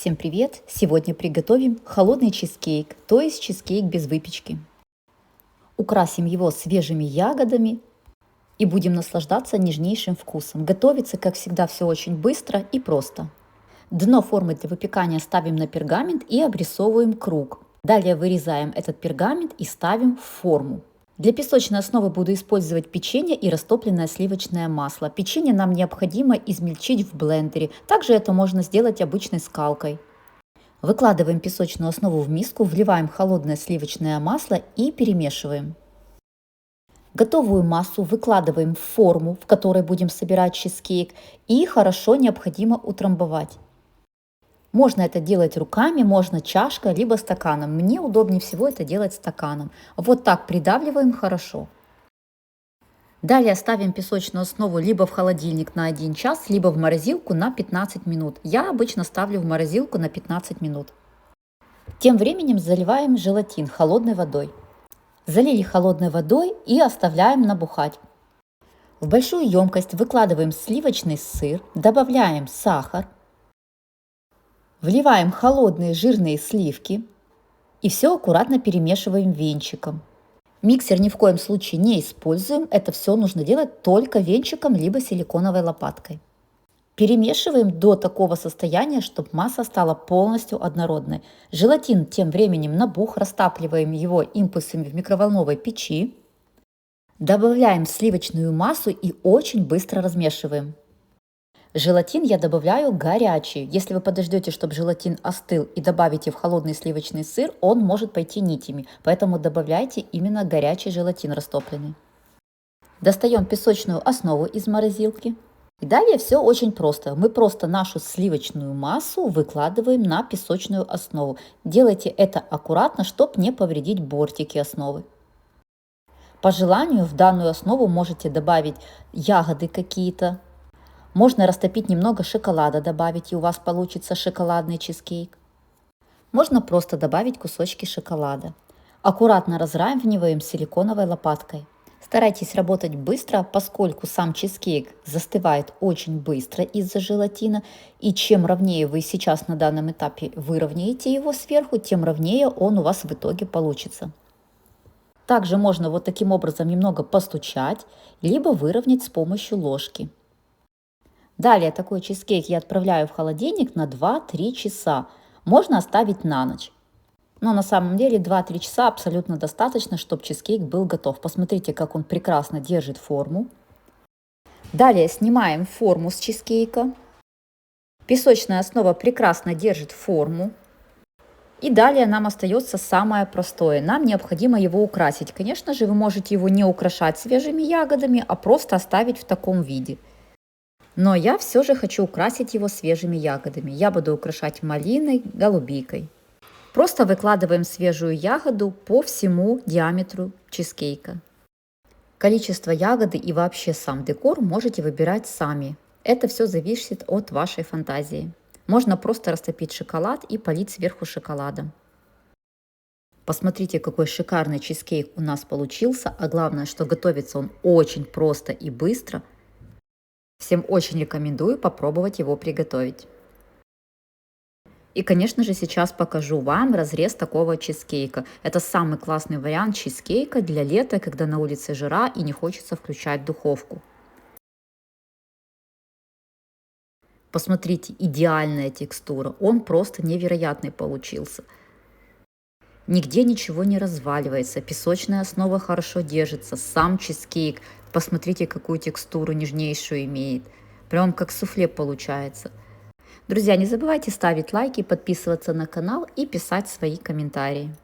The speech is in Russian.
Всем привет! Сегодня приготовим холодный чизкейк, то есть чизкейк без выпечки. Украсим его свежими ягодами и будем наслаждаться нежнейшим вкусом. Готовится, как всегда, все очень быстро и просто. Дно формы для выпекания ставим на пергамент и обрисовываем круг. Далее вырезаем этот пергамент и ставим в форму. Для песочной основы буду использовать печенье и растопленное сливочное масло. Печенье нам необходимо измельчить в блендере. Также это можно сделать обычной скалкой. Выкладываем песочную основу в миску, вливаем холодное сливочное масло и перемешиваем. Готовую массу выкладываем в форму, в которой будем собирать чизкейк, и хорошо необходимо утрамбовать. Можно это делать руками, можно чашкой, либо стаканом. Мне удобнее всего это делать стаканом. Вот так придавливаем хорошо. Далее ставим песочную основу либо в холодильник на 1 час, либо в морозилку на 15 минут. Я обычно ставлю в морозилку на 15 минут. Тем временем заливаем желатин холодной водой. Залили холодной водой и оставляем набухать. В большую емкость выкладываем сливочный сыр, добавляем сахар, вливаем холодные жирные сливки и все аккуратно перемешиваем венчиком. Миксер ни в коем случае не используем, это все нужно делать только венчиком либо силиконовой лопаткой. Перемешиваем до такого состояния, чтобы масса стала полностью однородной. Желатин тем временем набух, растапливаем его импульсами в микроволновой печи. Добавляем сливочную массу и очень быстро размешиваем. Желатин я добавляю горячий. Если вы подождете, чтобы желатин остыл и добавите в холодный сливочный сыр, он может пойти нитями. Поэтому добавляйте именно горячий желатин растопленный. Достаем песочную основу из морозилки. И далее все очень просто. Мы просто нашу сливочную массу выкладываем на песочную основу. Делайте это аккуратно, чтобы не повредить бортики основы. По желанию в данную основу можете добавить ягоды какие-то. Можно растопить немного шоколада, добавить, и у вас получится шоколадный чизкейк. Можно просто добавить кусочки шоколада. Аккуратно разравниваем силиконовой лопаткой. Старайтесь работать быстро, поскольку сам чизкейк застывает очень быстро из-за желатина. И чем ровнее вы сейчас на данном этапе выровняете его сверху, тем ровнее он у вас в итоге получится. Также можно вот таким образом немного постучать, либо выровнять с помощью ложки. Далее такой чизкейк я отправляю в холодильник на 2-3 часа. Можно оставить на ночь. Но на самом деле 2-3 часа абсолютно достаточно, чтобы чизкейк был готов. Посмотрите, как он прекрасно держит форму. Далее снимаем форму с чизкейка. Песочная основа прекрасно держит форму. И далее нам остается самое простое. Нам необходимо его украсить. Конечно же, вы можете его не украшать свежими ягодами, а просто оставить в таком виде. Но я все же хочу украсить его свежими ягодами. Я буду украшать малиной, голубикой. Просто выкладываем свежую ягоду по всему диаметру чизкейка. Количество ягоды и вообще сам декор можете выбирать сами. Это все зависит от вашей фантазии. Можно просто растопить шоколад и полить сверху шоколадом. Посмотрите, какой шикарный чизкейк у нас получился. А главное, что готовится он очень просто и быстро. Всем очень рекомендую попробовать его приготовить. И, конечно же, сейчас покажу вам разрез такого чизкейка. Это самый классный вариант чизкейка для лета, когда на улице жара и не хочется включать духовку. Посмотрите, идеальная текстура. Он просто невероятный получился. Нигде ничего не разваливается. Песочная основа хорошо держится. Сам чизкейк. Посмотрите, какую текстуру нежнейшую имеет. Прям как суфле получается. Друзья, не забывайте ставить лайки, подписываться на канал и писать свои комментарии.